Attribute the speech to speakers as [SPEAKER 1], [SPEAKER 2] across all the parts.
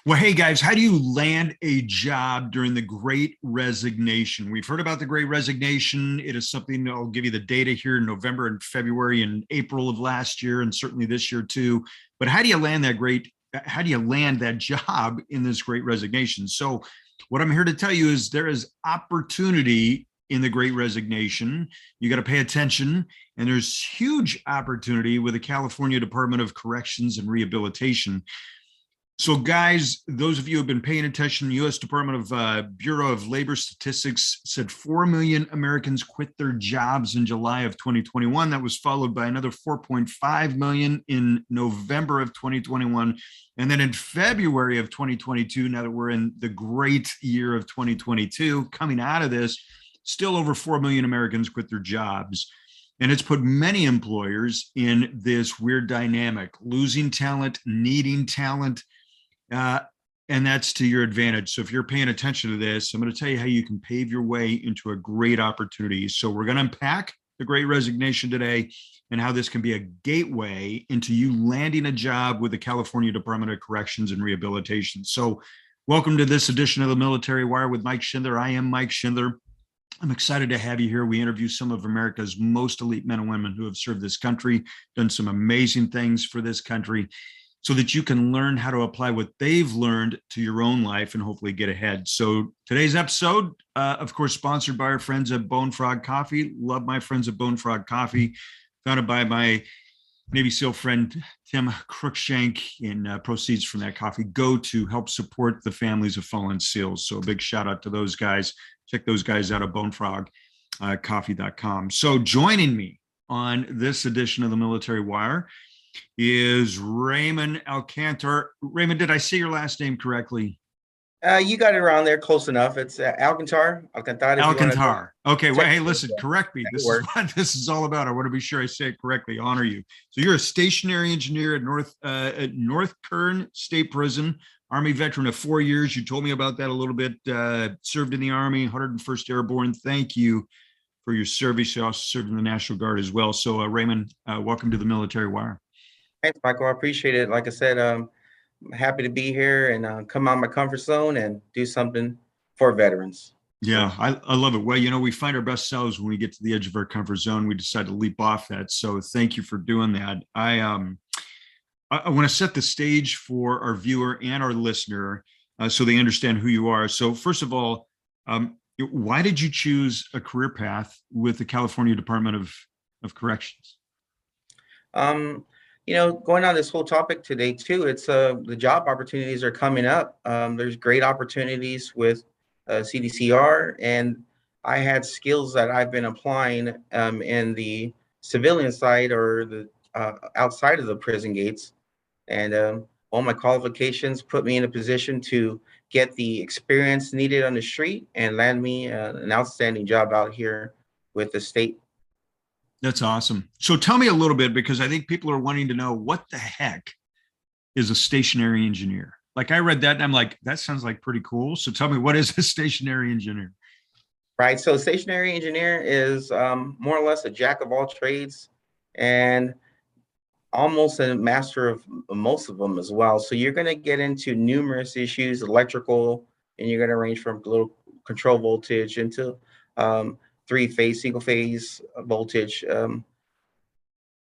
[SPEAKER 1] Well, hey guys, how do you land a job during the Great Resignation? We've heard about the Great Resignation. It is something I'll give you the data here in November and February and April of last year, and certainly this year too. But how do you land that how do you land that job in this Great Resignation? So, what I'm here to tell you is there is opportunity in the Great Resignation. You got to pay attention, and there's huge opportunity with the California Department of Corrections and Rehabilitation. So, guys, those of you who have been paying attention, the U.S. Department of Bureau of Labor Statistics said 4 million Americans quit their jobs in July of 2021. That was followed by another 4.5 million in November of 2021. And then in February of 2022, now that we're in the great year of 2022, coming out of this, still over 4 million Americans quit their jobs. And it's put many employers in this weird dynamic, losing talent, needing talent, uh, and that's to your advantage. So if you're paying attention to this, I'm going to tell you how you can pave your way into a great opportunity. So we're going to unpack the Great Resignation today and how this can be a gateway into you landing a job with the California Department of Corrections and Rehabilitation. So welcome to this edition of the Military Wire with Mike Schindler. I am Mike Schindler. I'm excited to have you here. We interview some of America's most elite men and women who have served this country, done some amazing things for this country, so that you can learn how to apply what they've learned to your own life and hopefully get ahead. So today's episode, of course, sponsored by our friends at Bone Frog Coffee. Love my friends at Bone Frog Coffee, founded by my Navy SEAL friend, Tim Cruikshank, and proceeds from that coffee go to help support the families of fallen SEALs. So a big shout out to those guys. Check those guys out at bonefrogcoffee.com. So joining me on this edition of the Military Wire is Raymond Alcantar. Raymond, did I say your last name correctly?
[SPEAKER 2] You got it around there, close enough. It's Alcantar. Alcantar, if you want to.
[SPEAKER 1] Alcantar. Okay, well, hey, listen,
[SPEAKER 2] Yeah,
[SPEAKER 1] correct me.
[SPEAKER 2] that
[SPEAKER 1] This
[SPEAKER 2] could
[SPEAKER 1] is
[SPEAKER 2] work.
[SPEAKER 1] what this is all about. I want to be sure I say it correctly. Honor you. So you're a stationary engineer at North Kern State Prison, Army veteran of 4 years. You told me about that a little bit. Served in the Army, 101st Airborne. Thank you for your service. You also served in the National Guard as well. So, Raymond, welcome to the Military Wire.
[SPEAKER 2] Thanks, Michael. I appreciate it. Like I said, I'm happy to be here and come out of my comfort zone and do something for veterans.
[SPEAKER 1] Yeah,
[SPEAKER 2] So,
[SPEAKER 1] I love it. Well, we find our best selves when we get to the edge of our comfort zone. We decide to leap off that. So thank you for doing that. I want to set the stage for our viewer and our listener so they understand who you are. So first of all, why did you choose a career path with the California Department of Corrections?
[SPEAKER 2] um, going on this whole topic today too, it's the job opportunities are coming up. There's great opportunities with CDCR, and I had skills that I've been applying in the civilian side or the outside of the prison gates. And all my qualifications put me in a position to get the experience needed on the street and land me an outstanding job out here with the state.
[SPEAKER 1] That's awesome. So tell me a little bit, because I think people are wanting to know what the heck is a stationary engineer. Like I read that and I'm like, that sounds like pretty cool. So tell me, what is a stationary engineer?
[SPEAKER 2] Right. So stationary engineer is more or less a jack of all trades and almost a master of most of them as well. So you're going to get into numerous issues, electrical, and you're going to range from little control voltage into three-phase, single-phase voltage.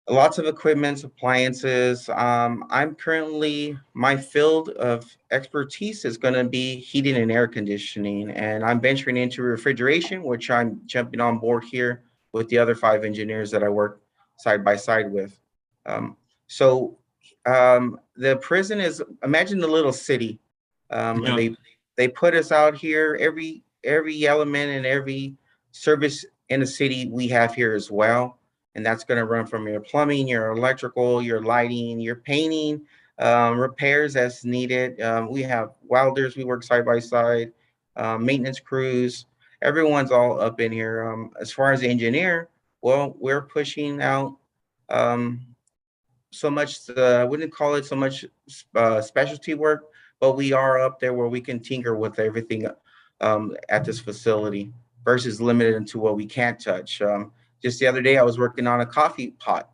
[SPEAKER 2] Lots of equipment, appliances. I'm currently, my field of expertise is going to be heating and air conditioning, and I'm venturing into refrigeration, which I'm jumping on board here with the other 5 engineers that I work side by side with. Um, so the prison is, imagine the little city, and
[SPEAKER 1] Yeah,
[SPEAKER 2] they put us out here. Every element and every service in the city we have here as well, and that's going to run from your plumbing, your electrical, your lighting, your painting, repairs as needed. We have welders, we work side by side, maintenance crews. Everyone's all up in here. As far as the engineer, well, we're pushing out um, so much, I wouldn't call it so much specialty work, but we are up there where we can tinker with everything at this facility versus limited into what we can't touch. Just the other day, I was working on a coffee pot,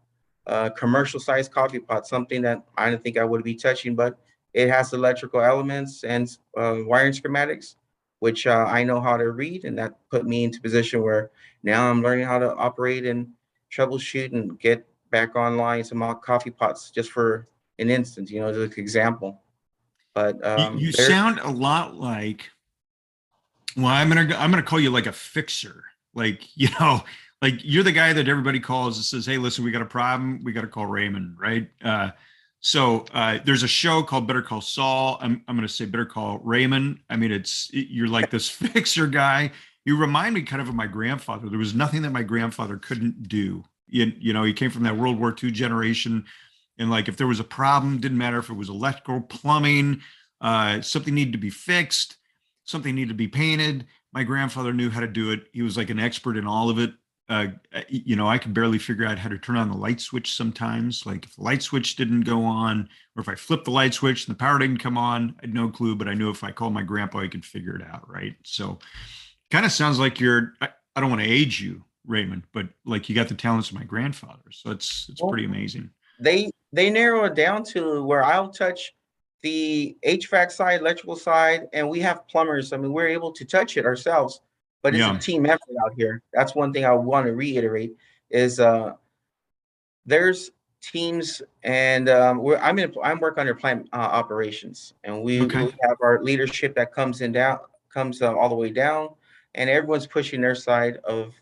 [SPEAKER 2] commercial sized coffee pot, something that I didn't think I would be touching, but It has electrical elements and wiring schematics, which I know how to read, and that put me into a position where now I'm learning how to operate and troubleshoot and get back online some coffee pots just for an instance, just an example. But
[SPEAKER 1] You
[SPEAKER 2] there's
[SPEAKER 1] sound a lot like, well, I'm gonna call you like a fixer. Like, like you're the guy that everybody calls and says, "Hey, listen, we got a problem. We got to call Raymond," right? There's a show called Better Call Saul. I'm gonna say Better Call Raymond. I mean, you're like this fixer guy. You remind me kind of my grandfather. There was nothing that my grandfather couldn't do. He came from that World War II generation, and like if there was a problem, didn't matter if it was electrical, plumbing, something needed to be fixed, something needed to be painted. My grandfather knew how to do it. He was like an expert in all of it. I could barely figure out how to turn on the light switch sometimes. Like if the light switch didn't go on, or if I flipped the light switch and the power didn't come on, I had no clue, but I knew if I called my grandpa, I could figure it out. Right. So kind of sounds like I don't want to age you, Raymond, but like you got the talents of my grandfather. So it's
[SPEAKER 2] well,
[SPEAKER 1] pretty amazing.
[SPEAKER 2] they narrow it down to where I'll touch the HVAC side, electrical side, and we have plumbers. I mean, we're able to touch it ourselves, but it's a
[SPEAKER 1] Yeah.
[SPEAKER 2] team effort out here. That's one thing I want to reiterate is there's teams, and I'm work under plant operations, and
[SPEAKER 1] Okay.
[SPEAKER 2] we have our leadership that comes all the way down, and everyone's pushing their side of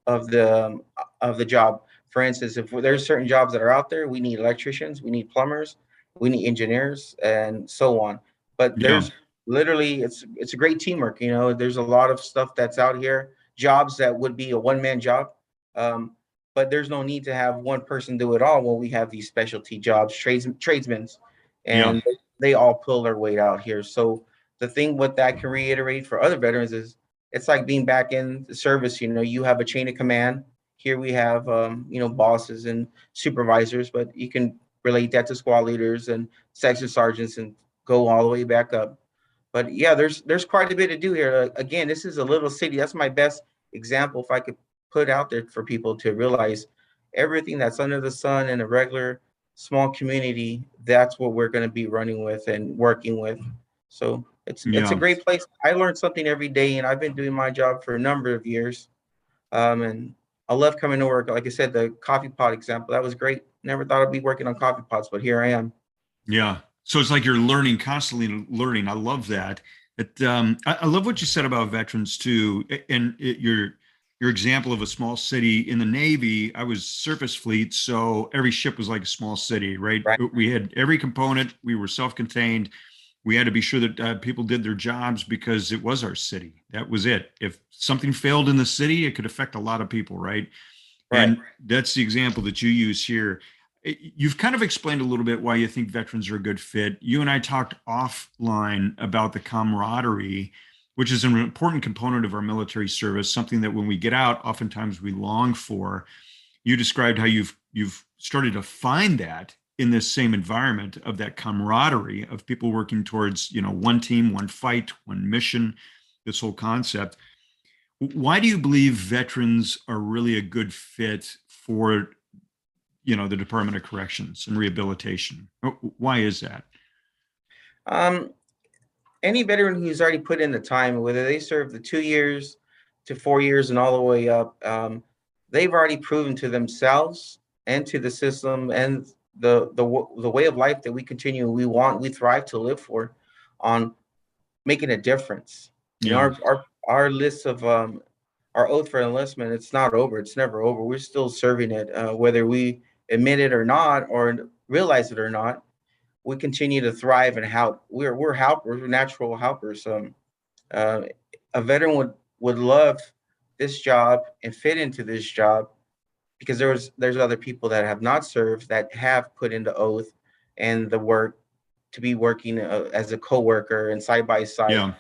[SPEAKER 2] the job. For instance, if there's certain jobs that are out there, we need electricians, we need plumbers, we need engineers, and so on. But
[SPEAKER 1] Yeah.
[SPEAKER 2] there's literally it's a great teamwork. There's a lot of stuff that's out here, jobs that would be a one-man job. But there's no need to have one person do it all when we have these specialty jobs, tradesmen,
[SPEAKER 1] Yeah.
[SPEAKER 2] and they all pull their weight out here. So the thing what that can reiterate for other veterans is it's like being back in the service. You have a chain of command. Here we have, bosses and supervisors, but you can relate that to squad leaders and section sergeants and go all the way back up. But yeah, there's quite a bit to do here. Again, this is a little city. That's my best example, if I could put out there for people to realize everything that's under the sun in a regular small community. That's what we're going to be running with and working with. So it's a
[SPEAKER 1] Yeah.
[SPEAKER 2] great place. I learn something every day, and I've been doing my job for a number of years. And I love coming to work. Like I said, the coffee pot example, that was great. Never thought I'd be working on coffee pots, but here I am.
[SPEAKER 1] Yeah. So it's like you're learning, constantly learning. I love that. I love what you said about veterans too. And your example of a small city in the Navy, I was surface fleet, so every ship was like a small city, right?
[SPEAKER 2] Right.
[SPEAKER 1] We had every component. We were self-contained. We had to be sure that people did their jobs because it was our city. That was it. If something failed in the city, it could affect a lot of people, right?
[SPEAKER 2] Right.
[SPEAKER 1] And that's the example that you use here. You've kind of explained a little bit why you think veterans are a good fit. You and I talked offline about the camaraderie, which is an important component of our military service, something that when we get out, oftentimes we long for. You described how you've started to find that in this same environment of that camaraderie of people working towards, one team, one fight, one mission, this whole concept. Why do you believe veterans are really a good fit for, the Department of Corrections and Rehabilitation? Why is that?
[SPEAKER 2] Um, any veteran who's already put in the time, whether they serve the 2 years to 4 years and all the way up, they've already proven to themselves and to the system and the way of life that we thrive to live for, on making a difference.
[SPEAKER 1] Yeah.
[SPEAKER 2] Our list of our oath for enlistment, it's not over. It's never over. We're still serving it, whether we admit it or not, or realize it or not. We continue to thrive and help. We're helpers, we're natural helpers. Uh, a veteran would love this job and fit into this job because there's other people that have not served that have put in the oath and the work to be working as a coworker and side by side.
[SPEAKER 1] Yeah.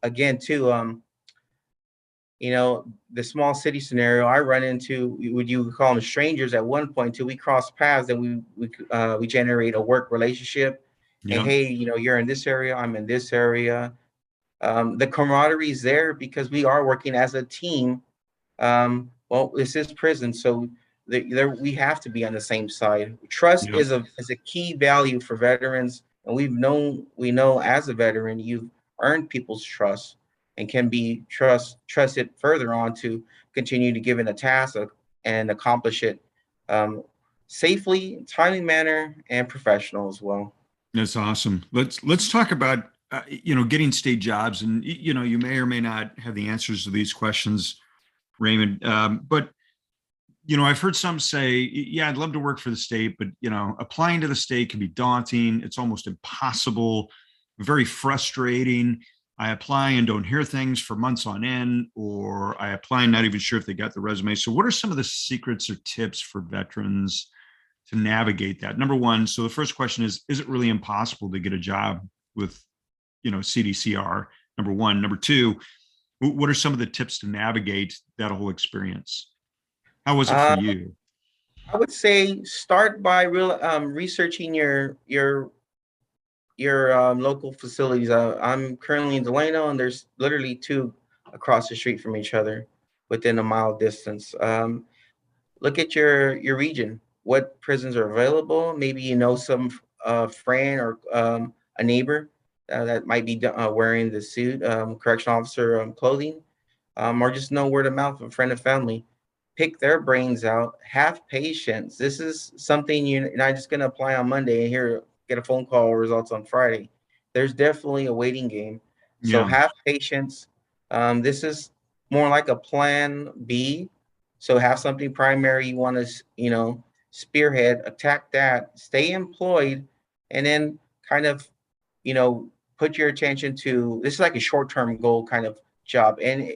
[SPEAKER 2] Again, too, the small city scenario, I run into, would you call them strangers at one point till we cross paths, and we generate a work relationship. And
[SPEAKER 1] Yeah.
[SPEAKER 2] hey, you're in this area, I'm in this area. The camaraderie is there because we are working as a team. Well, this is prison, so there we have to be on the same side. Trust
[SPEAKER 1] Yeah.
[SPEAKER 2] is a key value for veterans And we know as a veteran, you've earned people's trust and can be trusted further on to continue to give in a task and accomplish it um, safely, timely manner, and professional as well.
[SPEAKER 1] That's awesome. Let's talk about getting state jobs, and you may or may not have the answers to these questions, Raymond. But I've heard some say, yeah, I'd love to work for the state, but applying to the state can be daunting. It's almost impossible, very frustrating. I apply and don't hear things for months on end, or I apply and not even sure if they got the resume. So, what are some of the secrets or tips for veterans to navigate that? Number one, so the first question is it really impossible to get a job with, CDCR? Number one. Number two, what are some of the tips to navigate that whole experience? How was it for
[SPEAKER 2] Uh,
[SPEAKER 1] you?
[SPEAKER 2] I would say start by researching your local facilities. I'm currently in Delano, and there's literally two across the street from each other within a mile distance. Look at your region. What prisons are available? Maybe you know some friend or a neighbor that might be wearing the suit, correction officer clothing, or just know word of mouth, a friend and family. Pick their brains out. Have patience. This is something you're not just going to apply on Monday and here get a phone call results on Friday. There's definitely a waiting game. So
[SPEAKER 1] Yeah.
[SPEAKER 2] have patience. This is more like a plan B. So have something primary you want to, spearhead, attack that, stay employed, and then kind of, you know, put your attention to this is like a short-term goal kind of job. And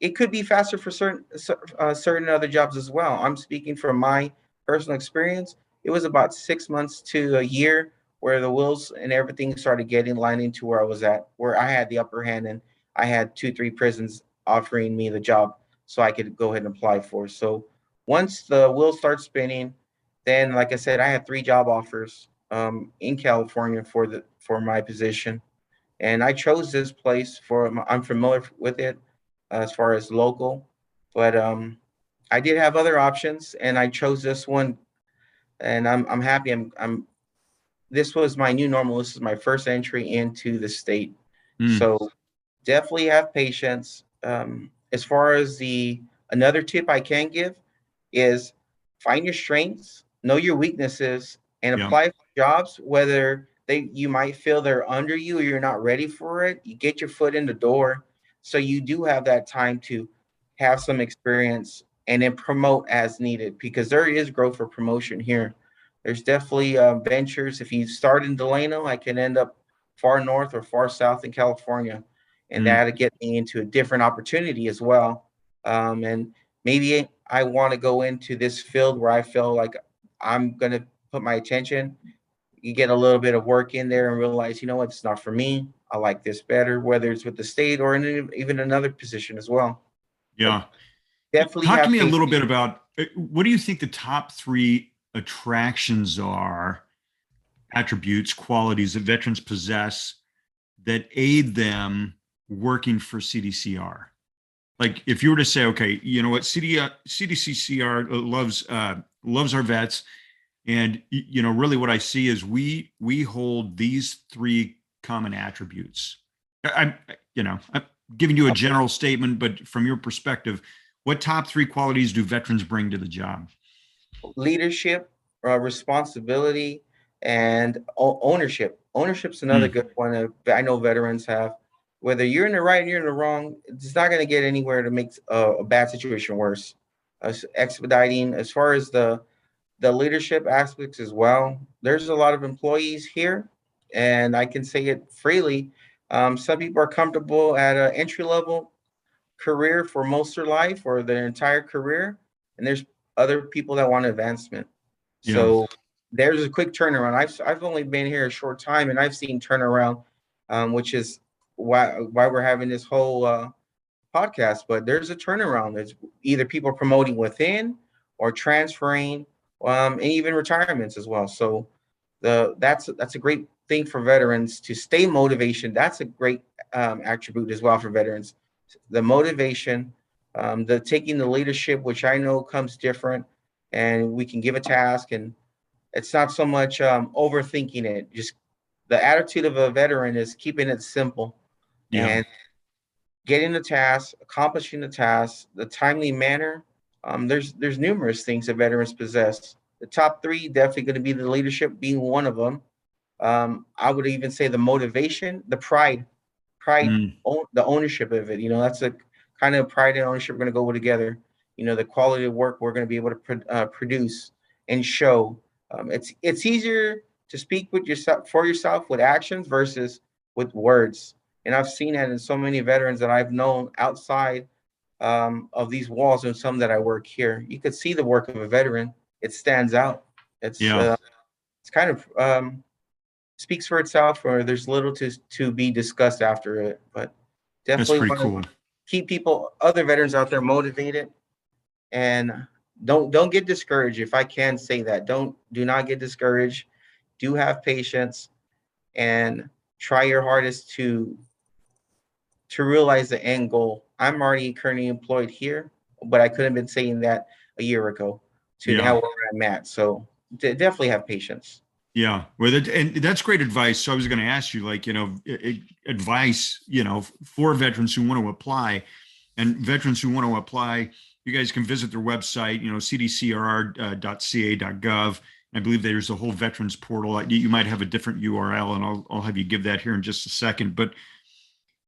[SPEAKER 2] it could be faster for certain other jobs as well. I'm speaking from my personal experience. It was about 6 months to a year where the wheels and everything started getting lining to where I was at, where I had the upper hand and I had 2, 3 prisons offering me the job so I could go ahead and apply for. So once the wheels start spinning, then like I said, I had 3 job offers in California for my position, and I chose this place for I'm familiar with it as far as local, but I did have other options, and I chose this one, and I'm happy. I'm This was my new normal. This is my first entry into the state,
[SPEAKER 1] Mm,
[SPEAKER 2] so definitely have patience. As far as the another tip I can give is find your strengths, know your weaknesses, and
[SPEAKER 1] yeah.
[SPEAKER 2] apply for jobs. Whether you might feel they're under you or you're not ready for it, you get your foot in the door, so you do have that time to have some experience and then promote as needed because there is growth for promotion here. There's definitely ventures. If you start in Delano, I can end up far north or far south in California, and
[SPEAKER 1] Mm,
[SPEAKER 2] that'll get me into a different opportunity as well. And maybe I want to go into this field where I feel like I'm going to put my attention. You get a little bit of work in there and realize, you know what, it's not for me. I like this better, whether it's with the state or in even another position as well. But
[SPEAKER 1] yeah.
[SPEAKER 2] definitely
[SPEAKER 1] Talk to
[SPEAKER 2] have
[SPEAKER 1] me a
[SPEAKER 2] patience.
[SPEAKER 1] little bit about what do you think the top three attractions are, attributes, qualities that veterans possess that aid them working for CDCR? Like if you were to say, okay, you know what, CDCR loves our vets, and really what I see is we hold these three common attributes. I'm giving you a general statement, but from your perspective, what top three qualities do veterans bring to the job?
[SPEAKER 2] Leadership, responsibility, and ownership. Ownership's another
[SPEAKER 1] Mm,
[SPEAKER 2] good one I know veterans have. Whether you're in the right and you're in the wrong, it's not going to get anywhere to make a bad situation worse. Expediting as far as the leadership aspects as well. There's a lot of employees here, and I can say it freely. Some people are comfortable at an entry level career for most of their life or their entire career, and there's other people that want advancement.
[SPEAKER 1] yeah,
[SPEAKER 2] So there's a quick turnaround. I've only been here a short time, and I've seen turnaround, which is why we're having this whole podcast. But there's a turnaround. There's either people promoting within or transferring, and even retirements as well. So that's a great thing for veterans to stay motivation. That's a great attribute as well for veterans. The motivation, the taking the leadership, which I know comes different, and we can give a task, and it's not so much overthinking it. Just the attitude of a veteran is keeping it simple
[SPEAKER 1] Yeah.
[SPEAKER 2] and getting the task, accomplishing the task, the timely manner. There's numerous things that veterans possess. The top three definitely going to be the leadership being one of them. I would even say the motivation, the pride,
[SPEAKER 1] Mm.
[SPEAKER 2] the ownership of it. That's a kind of pride and ownership are going to go together. The quality of work we're going to be able to produce and show. It's easier to speak with yourself for yourself with actions versus with words. And I've seen that in so many veterans that I've known outside of these walls and some that I work here. You could see the work of a veteran. It stands out. It's
[SPEAKER 1] Yeah.
[SPEAKER 2] it's kind of speaks for itself, or there's little to be discussed after it. But
[SPEAKER 1] That's
[SPEAKER 2] definitely
[SPEAKER 1] pretty
[SPEAKER 2] want to
[SPEAKER 1] cool.
[SPEAKER 2] keep other veterans out there motivated, and don't get discouraged. If I can say that, do not get discouraged. Do have patience and try your hardest to realize the end goal. I'm already currently employed here, but I could have been saying that a year ago to
[SPEAKER 1] Yeah.
[SPEAKER 2] now where I'm at. So definitely have patience.
[SPEAKER 1] Yeah. Well, and that's great advice. So I was going to ask you, like, advice, for veterans who want to apply, and veterans who want to apply, you guys can visit their website, cdcrr.ca.gov. I believe there's a whole veterans portal. You might have a different URL, and I'll have you give that here in just a second. But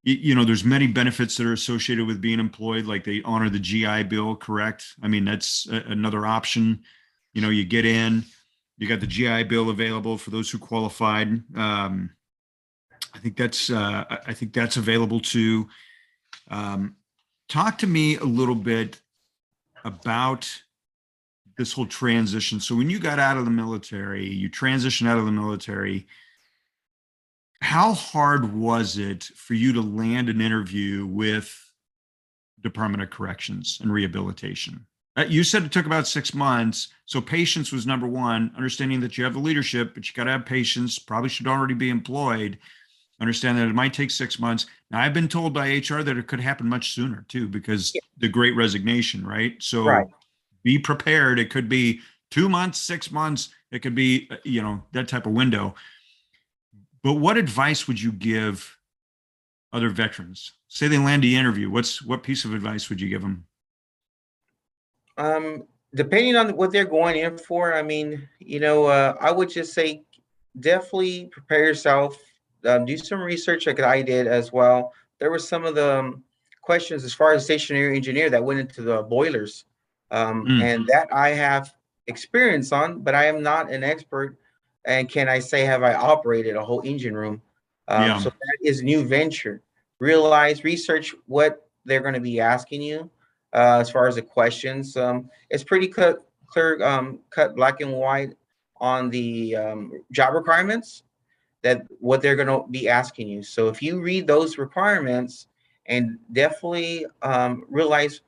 [SPEAKER 1] there's many benefits that are associated with being employed, like they honor the GI Bill, correct? I mean, that's another option. You get in, you got the GI Bill available for those who qualified. I think that's available too. Talk to me a little bit about this whole transition. So when you got out of the military, you transitioned out of the military. How hard was it for you to land an interview with Department of Corrections and Rehabilitation? You said it took about 6 months. So patience was number one, understanding that you have the leadership, but you got to have patience, probably should already be employed. Understand that it might take 6 months. Now, I've been told by HR that it could happen much sooner too, because
[SPEAKER 2] Yeah,
[SPEAKER 1] the Great Resignation, right?
[SPEAKER 2] right.
[SPEAKER 1] So be prepared. It could be 2 months, 6 months. It could be, that type of window. But what advice would you give other veterans? Say they land the interview. What piece of advice would you give them?
[SPEAKER 2] Depending on what they're going in for, I mean, I would just say definitely prepare yourself. Do some research like I did as well. There were some of the questions as far as stationary engineer that went into the boilers,
[SPEAKER 1] Mm,
[SPEAKER 2] and that I have experience on, but I am not an expert. And can I say have I operated a whole engine room?
[SPEAKER 1] yeah,
[SPEAKER 2] So that is new venture. Research what they're going to be asking you as far as the questions. It's pretty clear, cut black and white on the job requirements that what they're going to be asking you. So if you read those requirements and definitely realize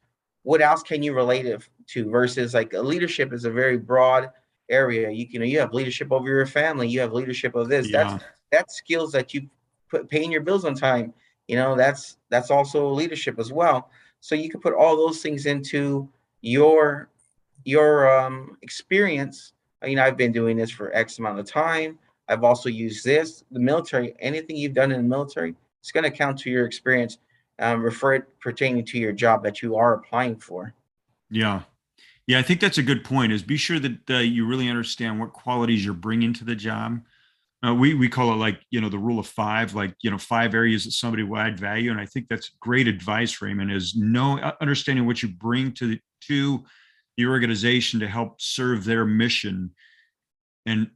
[SPEAKER 2] what else can you relate it to versus like leadership is a very broad area. You have leadership over your family. You have leadership of this.
[SPEAKER 1] yeah,
[SPEAKER 2] That's skills that you put paying your bills on time. That's also leadership as well. So you can put all those things into your experience. I've been doing this for X amount of time. I've also used the military. Anything you've done in the military, it's going to count to your experience. Refer it pertaining to your job that you are applying for.
[SPEAKER 1] yeah. Yeah, I think that's a good point. Is be sure that you really understand what qualities you're bringing to the job. We call it, like, the rule of five, like, 5 areas that somebody will add value. And I think that's great advice, Raymond, is understanding what you bring to the organization to help serve their mission, and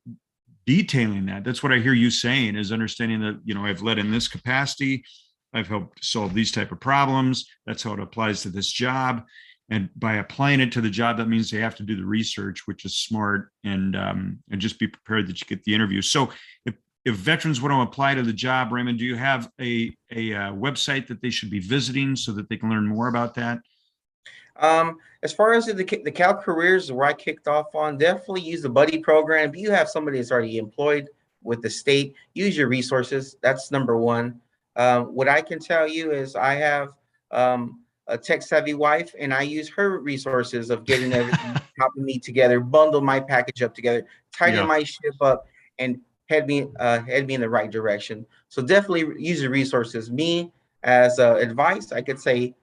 [SPEAKER 1] detailing that. That's what I hear you saying, is understanding that, I've led in this capacity. I've helped solve these type of problems. That's how it applies to this job. And by applying it to the job, that means they have to do the research, which is smart, and just be prepared that you get the interview. So if veterans want to apply to the job, Raymond, do you have a website that they should be visiting so that they can learn more about that?
[SPEAKER 2] As far as the Cal careers where I kicked off on, definitely use the buddy program. If you have somebody that's already employed with the state, use your resources. That's number one. What I can tell you is I have a tech savvy wife, and I use her resources of getting everything, helping me together, bundle my package up together, tighten
[SPEAKER 1] Yeah.
[SPEAKER 2] my ship up, and head me in the right direction. So definitely use the resources. Me as advice, I could say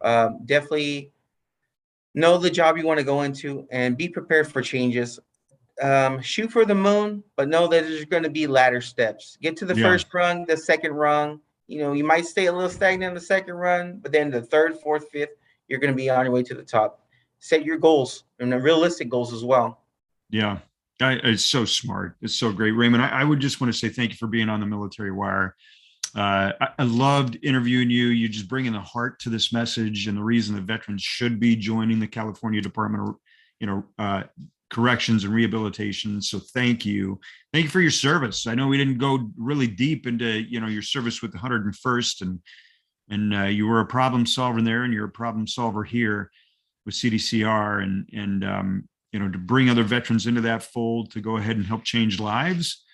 [SPEAKER 2] definitely know the job you want to go into and be prepared for changes. Shoot for the moon, but know that there's going to be ladder steps. Get to the
[SPEAKER 1] Yeah.
[SPEAKER 2] first rung, the second rung. You know, you might stay a little stagnant on the second run, but then the third, fourth, fifth, you're going to be on your way to the top. Set your goals and the realistic goals as well.
[SPEAKER 1] Yeah. It's so smart. It's so great. Raymond, I would just want to say thank you for being on the Military Wire. I loved interviewing you. You just bring in the heart to this message and the reason that veterans should be joining the California Department of, Corrections and Rehabilitation. So thank you. Thank you for your service. I know we didn't go really deep into, your service with the 101st and you were a problem solver there and you're a problem solver here with CDCR and to bring other veterans into that fold to go ahead and help change lives.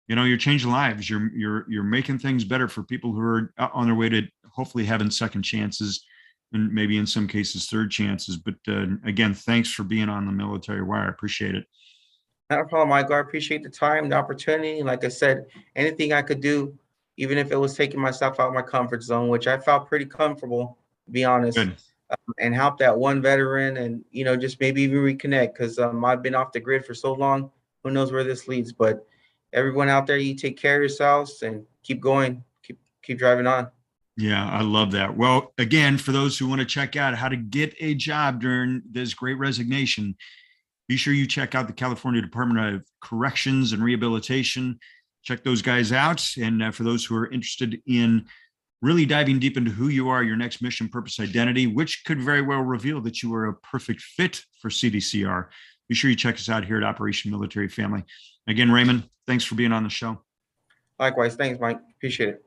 [SPEAKER 1] You're changing lives. You're making things better for people who are on their way to hopefully having second chances and maybe in some cases third chances. But again, thanks for being on the Military Wire. I appreciate it.
[SPEAKER 2] Not a problem, Michael. I appreciate the time, the opportunity. Like I said, anything I could do, even if it was taking myself out of my comfort zone, which I felt pretty comfortable, to be honest,
[SPEAKER 1] Good.
[SPEAKER 2] and help that one veteran and, just maybe even reconnect because I've been off the grid for so long. Who knows where this leads? But everyone out there, you take care of yourselves and keep going, keep driving on.
[SPEAKER 1] Yeah, I love that. Well, again, for those who want to check out how to get a job during this great resignation, be sure you check out the California Department of Corrections and Rehabilitation. Check those guys out. And for those who are interested in really diving deep into who you are, your next mission, purpose, identity, which could very well reveal that you are a perfect fit for CDCR, be sure you check us out here at Operation Military Family. Again, Raymond, thanks for being on the show.
[SPEAKER 2] Likewise. Thanks, Mike. Appreciate it.